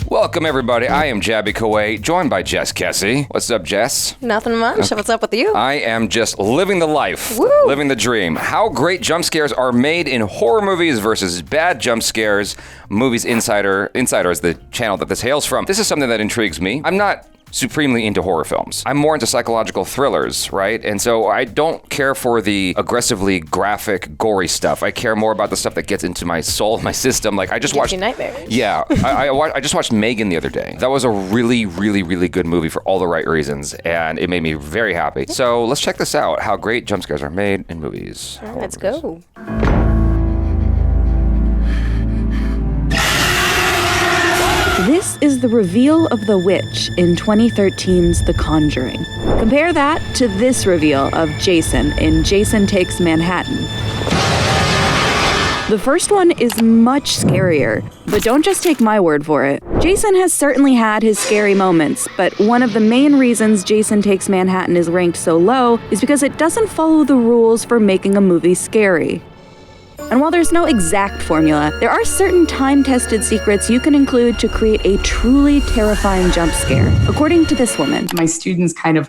Welcome, everybody. I am Jabby Kaway, joined by Jess Kessie. What's up, Jess? Nothing much. What's up with you? I am just living the life, living the dream. How great jump scares are made in horror movies versus bad jump scares. Movies Insider is the channel that this hails from. This is something that intrigues me. I'm not supremely into horror films. I'm more into psychological thrillers, right? And so I don't care for the aggressively graphic, gory stuff. I care more about the stuff that gets into my soul, my system. Like I just watched nightmares. Yeah, I just watched Megan the other day. That was a really, really, really good movie for all the right reasons, and it made me very happy. So let's check this out: how great jump scares are made in movies. All right, let's go. This is the reveal of the witch in 2013's The Conjuring. Compare that to this reveal of Jason in Jason Takes Manhattan. The first one is much scarier, but don't just take my word for it. Jason has certainly had his scary moments, but one of the main reasons Jason Takes Manhattan is ranked so low is because it doesn't follow the rules for making a movie scary. And while there's no exact formula, there are certain time-tested secrets you can include to create a truly terrifying jump scare, according to this woman. My students kind of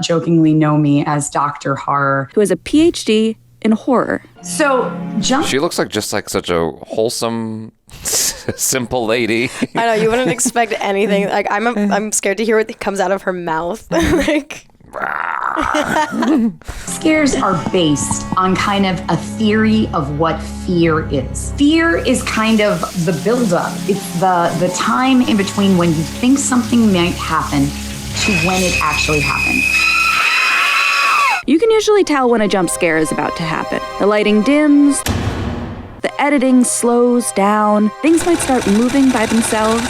jokingly know me as Dr. Horror, who has a PhD in horror. So She looks like just like such a wholesome, simple lady. I know, you wouldn't expect anything. Like I'm scared to hear what comes out of her mouth. Like scares are based on kind of a theory of what fear is. Fear is kind of the buildup. It's the time in between when you think something might happen to when it actually happens. You can usually tell when a jump scare is about to happen. The lighting dims, the editing slows down, things might start moving by themselves,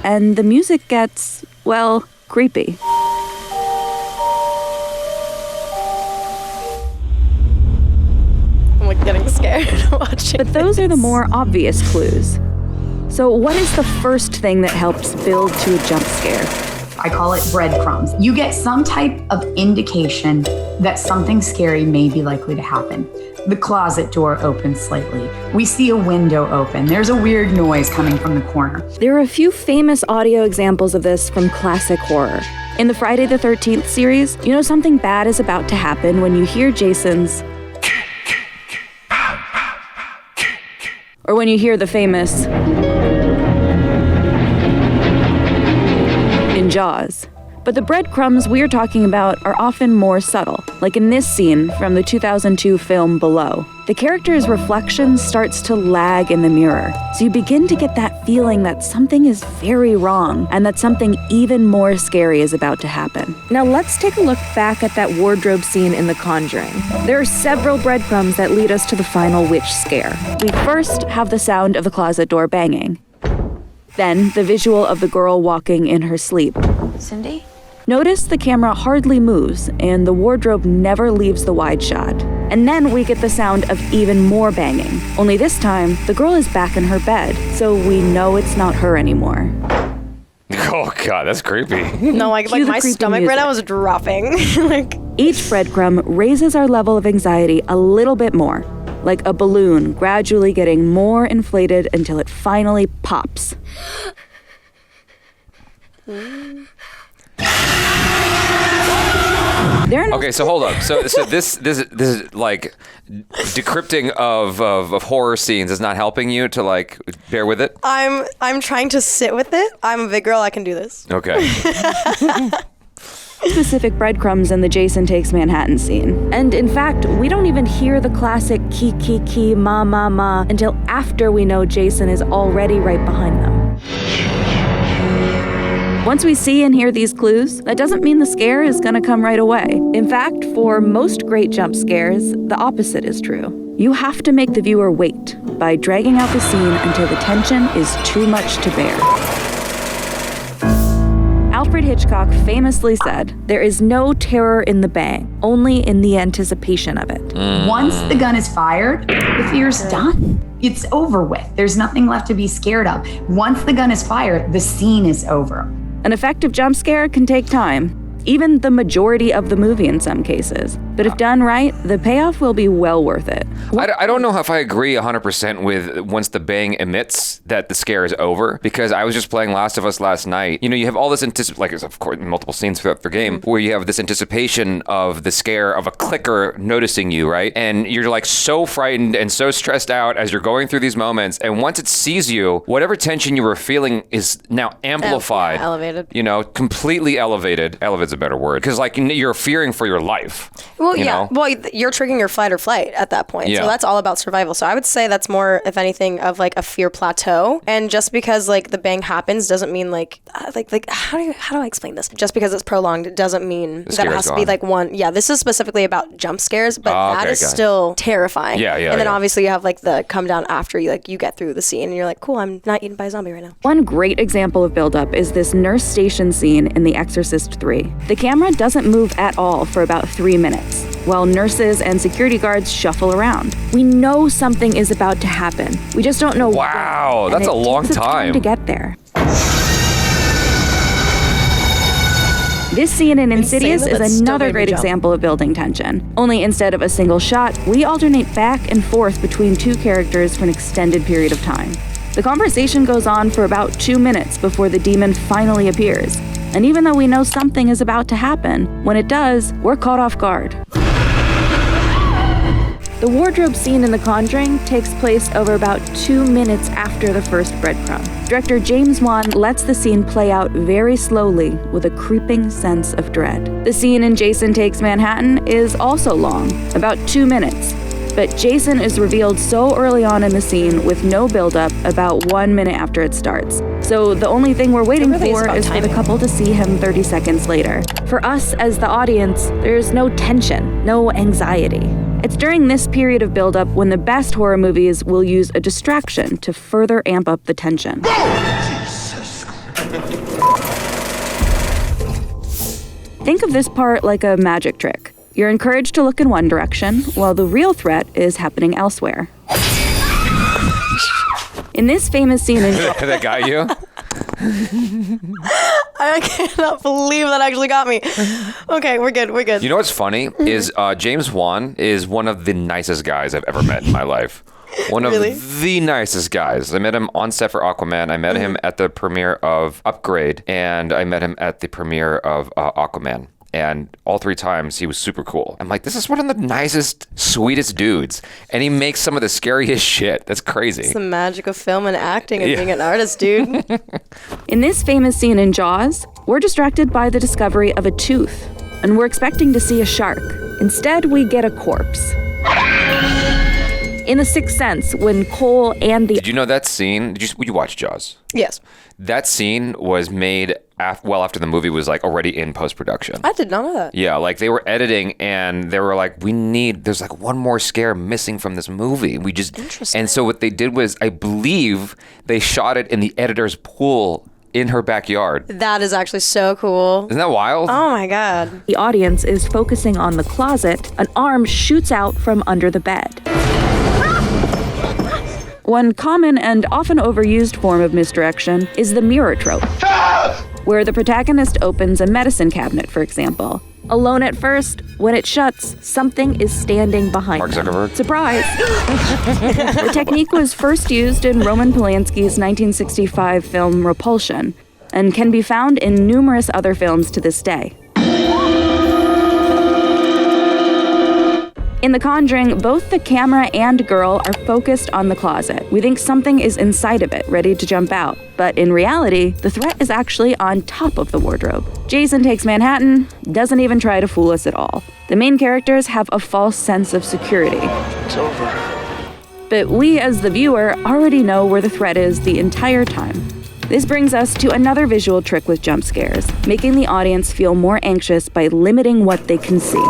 and the music gets, well, creepy. I'm like getting scared watching. But those are the more obvious clues. So what is the first thing that helps build to a jump scare? I call it breadcrumbs. You get some type of indication that something scary may be likely to happen. The closet door opens slightly. We see a window open. There's a weird noise coming from the corner. There are a few famous audio examples of this from classic horror. In the Friday the 13th series, you know something bad is about to happen when you hear Jason's, or when you hear the famous in Jaws. But the breadcrumbs we're talking about are often more subtle, like in this scene from the 2002 film Below. The character's reflection starts to lag in the mirror, so you begin to get that feeling that something is very wrong and that something even more scary is about to happen. Now let's take a look back at that wardrobe scene in The Conjuring. There are several breadcrumbs that lead us to the final witch scare. We first have the sound of the closet door banging. Then, the visual of the girl walking in her sleep. Cindy? Notice the camera hardly moves, and the wardrobe never leaves the wide shot. And then we get the sound of even more banging. Only this time, the girl is back in her bed, so we know it's not her anymore. Oh God, that's creepy. No, like my stomach right now is dropping. Like each breadcrumb raises our level of anxiety a little bit more, like a balloon gradually getting more inflated until it finally pops. Okay, so hold up. So this is like decrypting of horror scenes is not helping you to like bear with it? I'm trying to sit with it. I'm a big girl, I can do this. Okay. Specific breadcrumbs in the Jason Takes Manhattan scene. And in fact, we don't even hear the classic key, key, key, ma, ma, ma until after we know Jason is already right behind them. Once we see and hear these clues, that doesn't mean the scare is gonna come right away. In fact, for most great jump scares, the opposite is true. You have to make the viewer wait by dragging out the scene until the tension is too much to bear. Alfred Hitchcock famously said, "There is no terror in the bang, only in the anticipation of it." Once the gun is fired, the fear's done. It's over with. There's nothing left to be scared of. Once the gun is fired, the scene is over. An effective jump scare can take time, even the majority of the movie in some cases. But if done right, the payoff will be well worth it. I don't know if I agree 100% with once the bang emits that the scare is over, because I was just playing Last of Us last night. You know, you have all this like there's of course multiple scenes throughout the game where you have this anticipation of the scare of a clicker noticing you, right? And you're like so frightened and so stressed out as you're going through these moments. And once it sees you, whatever tension you were feeling is now amplified. Elevated. You know, completely elevated. Elevate's a better word. Because like you're fearing for your life. Well, you yeah. know? Well, you're triggering your fight or flight at that point. Yeah. So that's all about survival. So I would say that's more, if anything, of like a fear plateau. And just because like the bang happens doesn't mean like how do I explain this? Just because it's prolonged doesn't mean that it has to be like one. Yeah, this is specifically about jump scares, but that is still terrifying. Yeah. And then obviously you have like the come down after you get through the scene and you're like, cool, I'm not eaten by a zombie right now. One great example of buildup is this nurse station scene in The Exorcist 3. The camera doesn't move at all for about 3 minutes, while nurses and security guards shuffle around. We know something is about to happen. We just don't know Wow, when, that's and a it long takes its time to get there. This scene in Insidious is another great example of building tension. Only instead of a single shot, we alternate back and forth between two characters for an extended period of time. The conversation goes on for about 2 minutes before the demon finally appears. And even though we know something is about to happen, when it does, we're caught off guard. The wardrobe scene in The Conjuring takes place over about 2 minutes after the first breadcrumb. Director James Wan lets the scene play out very slowly with a creeping sense of dread. The scene in Jason Takes Manhattan is also long, about 2 minutes. But Jason is revealed so early on in the scene with no buildup about 1 minute after it starts. So the only thing we're waiting for is for the couple to see him 30 seconds later. For us as the audience, there's no tension, no anxiety. It's during this period of buildup when the best horror movies will use a distraction to further amp up the tension. Think of this part like a magic trick. You're encouraged to look in one direction, while the real threat is happening elsewhere. In this famous scene in That got you? I cannot believe that actually got me. Okay, we're good. You know what's funny is James Wan is one of the nicest guys I've ever met in my life. One of the nicest guys. I met him on set for Aquaman. I met him at the premiere of Upgrade, and I met him at the premiere of Aquaman. And all 3 times, he was super cool. I'm like, this is one of the nicest, sweetest dudes. And he makes some of the scariest shit. That's crazy. It's the magic of film and acting and being an artist, dude. In this famous scene in Jaws, we're distracted by the discovery of a tooth, and we're expecting to see a shark. Instead, we get a corpse. In The Sixth Sense, when Cole and the... Did you know that scene? Would you watch Jaws? Yes. That scene was made well after the movie was like already in post-production. I did not know that. Yeah, like they were editing and they were like, there's like one more scare missing from this movie. Interesting. And so what they did was, I believe they shot it in the editor's pool in her backyard. That is actually so cool. Isn't that wild? Oh my God. The audience is focusing on the closet. An arm shoots out from under the bed. One common and often overused form of misdirection is the mirror trope, where the protagonist opens a medicine cabinet, for example. Alone at first, when it shuts, something is standing behind Mark them. Zuckerberg. Surprise! The technique was first used in Roman Polanski's 1965 film Repulsion, and can be found in numerous other films to this day. In The Conjuring, both the camera and girl are focused on the closet. We think something is inside of it, ready to jump out. But in reality, the threat is actually on top of the wardrobe. Jason Takes Manhattan doesn't even try to fool us at all. The main characters have a false sense of security. It's over. But we, as the viewer, already know where the threat is the entire time. This brings us to another visual trick with jump scares, making the audience feel more anxious by limiting what they can see.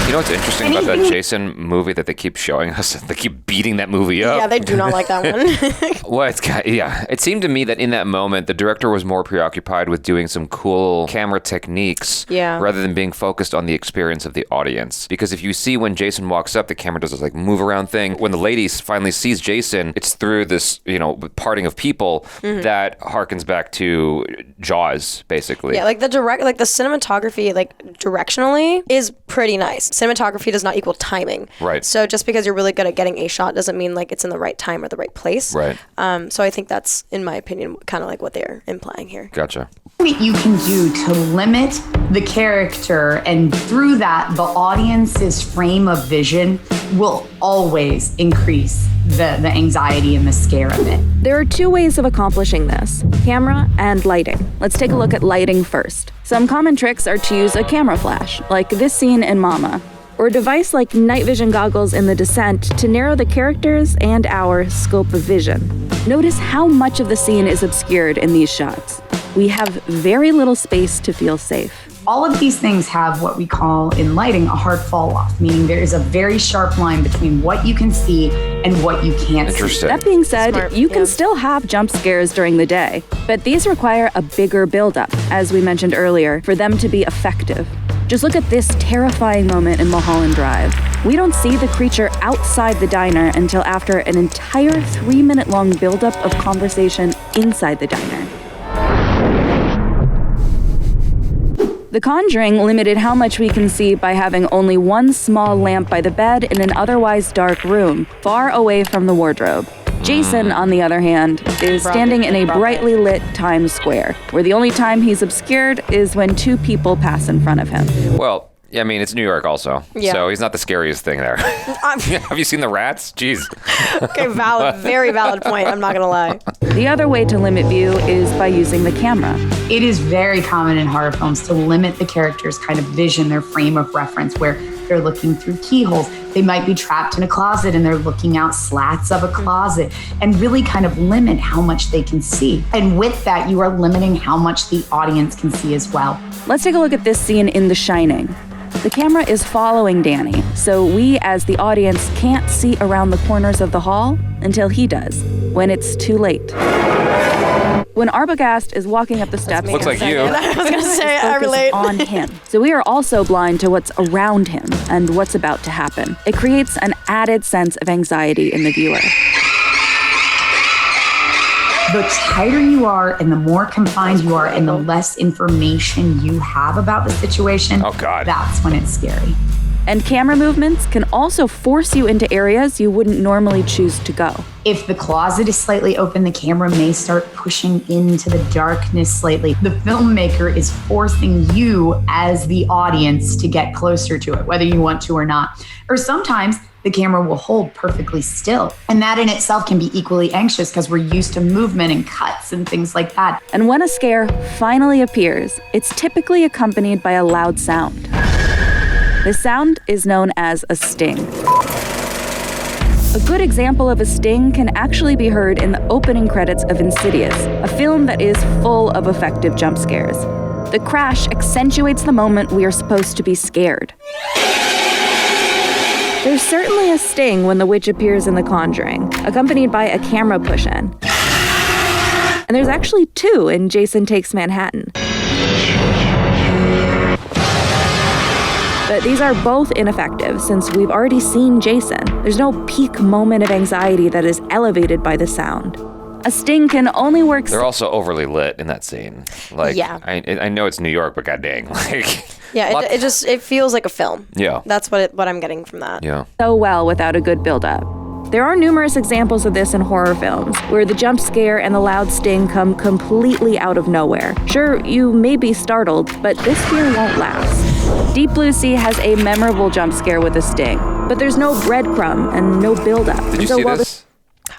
You know what's interesting about that Jason movie that they keep showing us? They keep beating that movie up. Yeah, they do not like that one. Well, it seemed to me that in that moment, the director was more preoccupied with doing some cool camera techniques rather than being focused on the experience of the audience. Because if you see when Jason walks up, the camera does this like move around thing. When the lady finally sees Jason, it's through this, parting of people that harkens back to Jaws, basically. Yeah, like the cinematography, like directionally, is pretty nice. cinematography does not equal timing. Right. So just because you're really good at getting a shot doesn't mean like it's in the right time or the right place. Right. So I think that's, in my opinion, kind of like what they're implying here. Gotcha. That you can do to limit the character, and through that, the audience's frame of vision will always increase the anxiety and the scare of it. There are two ways of accomplishing this: camera and lighting. Let's take a look at lighting first. Some common tricks are to use a camera flash, like this scene in Mama, or a device like night vision goggles in The Descent to narrow the characters and our scope of vision. Notice how much of the scene is obscured in these shots. We have very little space to feel safe. All of these things have what we call in lighting a hard fall off, meaning there is a very sharp line between what you can see and what you can't see. Interesting. That being said, Smart, you can yeah. still have jump scares during the day, but these require a bigger buildup, as we mentioned earlier, for them to be effective. Just look at this terrifying moment in Mulholland Drive. We don't see the creature outside the diner until after an entire 3-minute-long buildup of conversation inside the diner. The Conjuring limited how much we can see by having only one small lamp by the bed in an otherwise dark room, far away from the wardrobe. Jason, on the other hand, is standing in a brightly lit Times Square, where the only time he's obscured is when two people pass in front of him. Well, yeah, I mean, it's New York also. Yeah. So he's not the scariest thing there. Have you seen the rats? Jeez. Okay, valid, very valid point. I'm not gonna lie. The other way to limit view is by using the camera. It is very common in horror films to limit the character's kind of vision, their frame of reference, where they're looking through keyholes. They might be trapped in a closet and they're looking out slats of a closet, and really kind of limit how much they can see. And with that, you are limiting how much the audience can see as well. Let's take a look at this scene in The Shining. The camera is following Danny, so we as the audience can't see around the corners of the hall until he does, when it's too late. When Arbogast is walking up the steps, Looks like you. I was gonna say, I focus relate. on him. So we are also blind to what's around him and what's about to happen. It creates an added sense of anxiety in the viewer. The tighter you are and the more confined you are and the less information you have about the situation, Oh, God. that's when it's scary. And camera movements can also force you into areas you wouldn't normally choose to go. If the closet is slightly open, the camera may start pushing into the darkness slightly. The filmmaker is forcing you as the audience to get closer to it, whether you want to or not. Or sometimes the camera will hold perfectly still. And that in itself can be equally anxious because we're used to movement and cuts and things like that. And when a scare finally appears, it's typically accompanied by a loud sound. This sound is known as a sting. A good example of a sting can actually be heard in the opening credits of Insidious, a film that is full of effective jump scares. The crash accentuates the moment we are supposed to be scared. There's certainly a sting when the witch appears in The Conjuring, accompanied by a camera push-in. And there's actually two in Jason Takes Manhattan. But these are both ineffective since we've already seen Jason. There's no peak moment of anxiety that is elevated by the sound. A sting can only work. They're also overly lit in that scene. Like, Yeah. I know it's New York, but god dang, like. Yeah, it feels like a film. Yeah. That's what I'm getting from that. Yeah. So well without a good build-up. There are numerous examples of this in horror films, where the jump scare and the loud sting come completely out of nowhere. Sure, you may be startled, but this fear won't last. Deep Blue Sea has a memorable jump scare with a sting, but there's no breadcrumb and no build-up. Did you see this?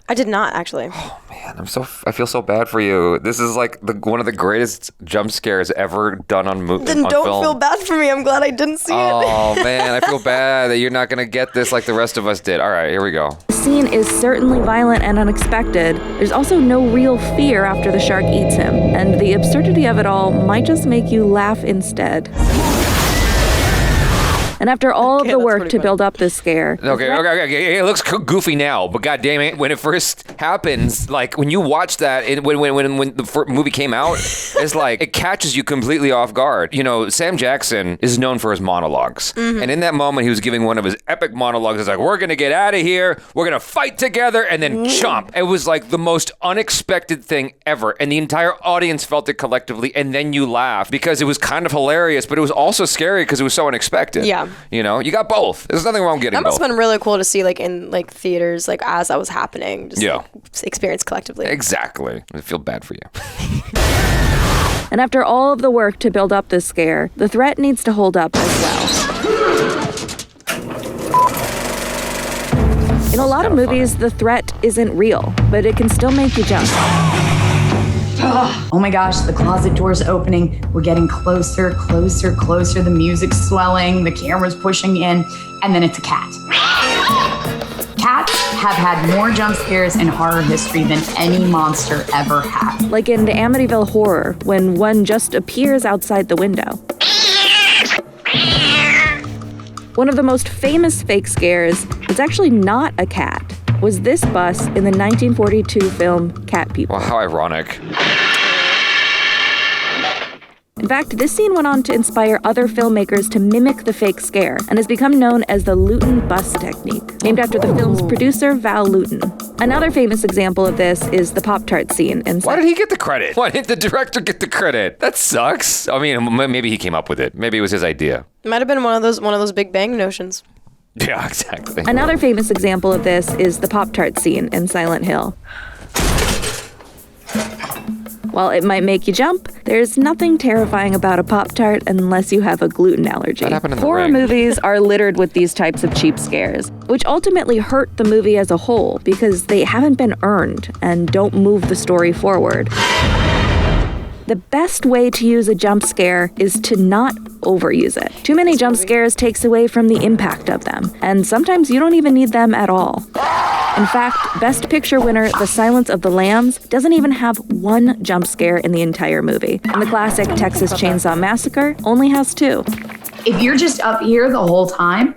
I did not, actually. Man, I feel so bad for you. This is like one of the greatest jump scares ever done on film. Then don't feel bad for me. I'm glad I didn't see it. Oh man, I feel bad that you're not gonna get this like the rest of us did. All right, here we go. The scene is certainly violent and unexpected. There's also no real fear after the shark eats him, and the absurdity of it all might just make you laugh instead. And after all of the work to build up this scare... Okay. It looks goofy now, but god damn it, when it first happens, like when you watch that, when the movie came out, it's like it catches you completely off guard. You know, Sam Jackson is known for his monologues, and in that moment, he was giving one of his epic monologues. It's like, we're gonna get out of here, we're gonna fight together, and then chomp. It was like the most unexpected thing ever, and the entire audience felt it collectively, and then you laugh because it was kind of hilarious, but it was also scary because it was so unexpected. Yeah. You know, you got both. There's nothing wrong getting both. That must both. have been really cool to see, like, in, like, theaters, like, as that was happening. Just, yeah. Like, experience collectively. Exactly. I feel bad for you. And after all of the work to build up this scare, the threat needs to hold up as well. In a lot of movies, the threat isn't real, but it can still make you jump. Oh my gosh, the closet door's opening. We're getting closer, closer, closer. The music's swelling, the camera's pushing in, and then it's a cat. Cats have had more jump scares in horror history than any monster ever had. Like in the Amityville Horror, when one just appears outside the window. One of the most famous fake scares, it's actually not a cat, was this bus in the 1942 film Cat People. Well, how ironic. In fact, this scene went on to inspire other filmmakers to mimic the fake scare and has become known as the Luton bus technique, named after the film's producer, Val Luton. Another famous example of this is the Pop-Tart scene. Why did he get the credit? Why didn't the director get the credit? That sucks. I mean, maybe he came up with it. Maybe it was his idea. It might have been one of those Big Bang notions. Yeah, exactly. Another famous example of this is the Pop-Tart scene in Silent Hill. While it might make you jump, there's nothing terrifying about a Pop-Tart unless you have a gluten allergy. That happened in the Horror Ring. movies are littered with these types of cheap scares, which ultimately hurt the movie as a whole because they haven't been earned and don't move the story forward. The best way to use a jump scare is to not overuse it. Too many jump scares takes away from the impact of them, and sometimes you don't even need them at all. In fact, Best Picture winner The Silence of the Lambs doesn't even have one jump scare in the entire movie. And the classic Texas Chainsaw Massacre only has 2. If you're just up here the whole time,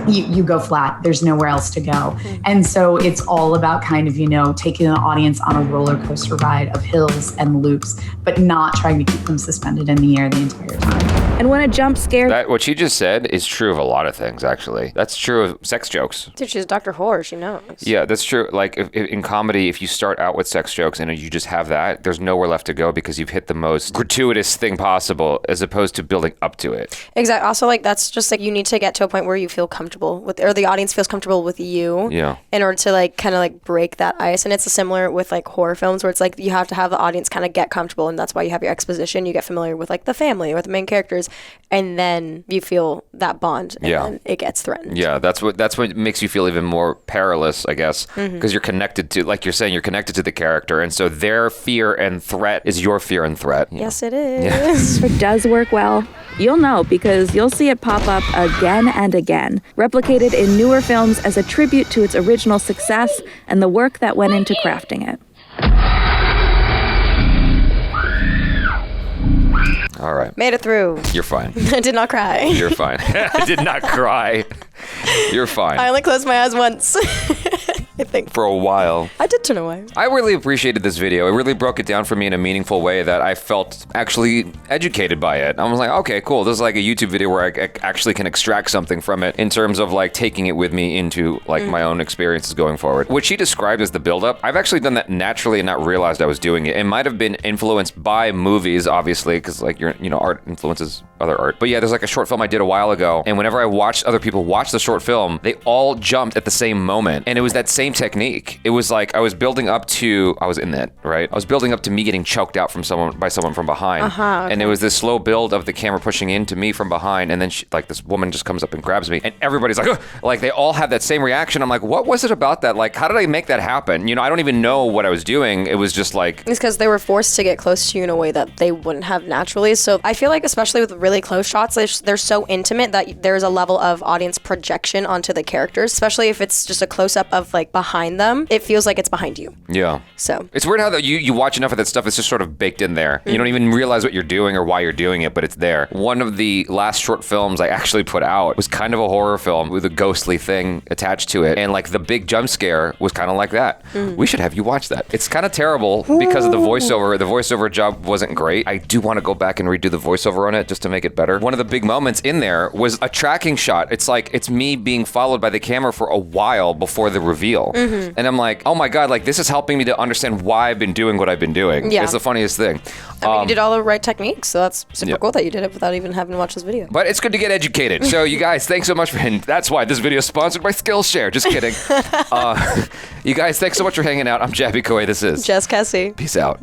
you go flat. There's nowhere else to go. And so it's all about kind of, taking the audience on a roller coaster ride of hills and loops, but not trying to keep them suspended in the air the entire time. And when a jump scare... What she just said is true of a lot of things, actually. That's true of sex jokes. Dude, she's Dr. Horror. She knows. Yeah, that's true. Like, if in comedy, if you start out with sex jokes and you just have that, there's nowhere left to go because you've hit the most gratuitous thing possible as opposed to building up to it. Exactly. Also, like, that's just, like, you need to get to a point where you feel comfortable with, or the audience feels comfortable with you. Yeah. In order to, like, kind of, like, break that ice. And it's similar with, like, horror films where it's, like, you have to have the audience kind of get comfortable, and that's why you have your exposition. You get familiar with, like, the family or the main characters, and then you feel that bond, and then it gets threatened. Yeah, that's what makes you feel even more perilous, I guess, because you're connected to, like you're saying, you're connected to the character, and so their fear and threat is your fear and threat. Yes, it is. It does work well. You'll know because you'll see it pop up again and again, replicated in newer films as a tribute to its original success and the work that went into crafting it. All right. Made it through. You're fine. I did not cry. You're fine. I did not cry. You're fine. I only closed my eyes once. I think. For a while. I did turn away. I really appreciated this video. It really broke it down for me in a meaningful way that I felt actually educated by it. I was like, okay, cool. This is like a YouTube video where I actually can extract something from it in terms of like taking it with me into like my own experiences going forward. What she described as the buildup, I've actually done that naturally and not realized I was doing it. It might have been influenced by movies, obviously, because like art influences other art. But yeah, there's like a short film I did a while ago, and whenever I watched other people watch the short film, they all jumped at the same moment, and it was that same technique. It was like I was building up to, I was in that, right? I was building up to me getting choked out by someone from behind, okay. And it was this slow build of the camera pushing into me from behind, and then this woman just comes up and grabs me, and everybody's like, ugh! Like they all have that same reaction. I'm like, what was it about that? Like, how did I make that happen? I don't even know what I was doing. It was just like... It's because they were forced to get close to you in a way that they wouldn't have naturally. So I feel like, especially with really close shots, they're so intimate that there's a level of audience projection onto the characters, especially if it's just a close-up of like behind them. It feels like it's behind you. Yeah. So it's weird how you watch enough of that stuff, it's just sort of baked in there. You don't even realize what you're doing or why you're doing it, but it's there. One of the last short films I actually put out was kind of a horror film with a ghostly thing attached to it, and like the big jump scare was kind of like that. We should have you watch that. It's kind of terrible because of the voiceover. The voiceover job wasn't great. I do want to go back and redo the voiceover on it just to make it better. One of the big moments in there was a tracking shot. It's like it's me being followed by the camera for a while before the reveal. tutorial. And I'm like, oh my God, like this is helping me to understand why I've been doing what I've been doing. Yeah. It's the funniest thing. I mean, you did all the right techniques, so that's super cool that you did it without even having to watch this video. But it's good to get educated. So you guys, thanks so much and that's why this video is sponsored by Skillshare. Just kidding. You guys, thanks so much for hanging out. I'm Jabby Coy. This is Jess Kessie. Peace out.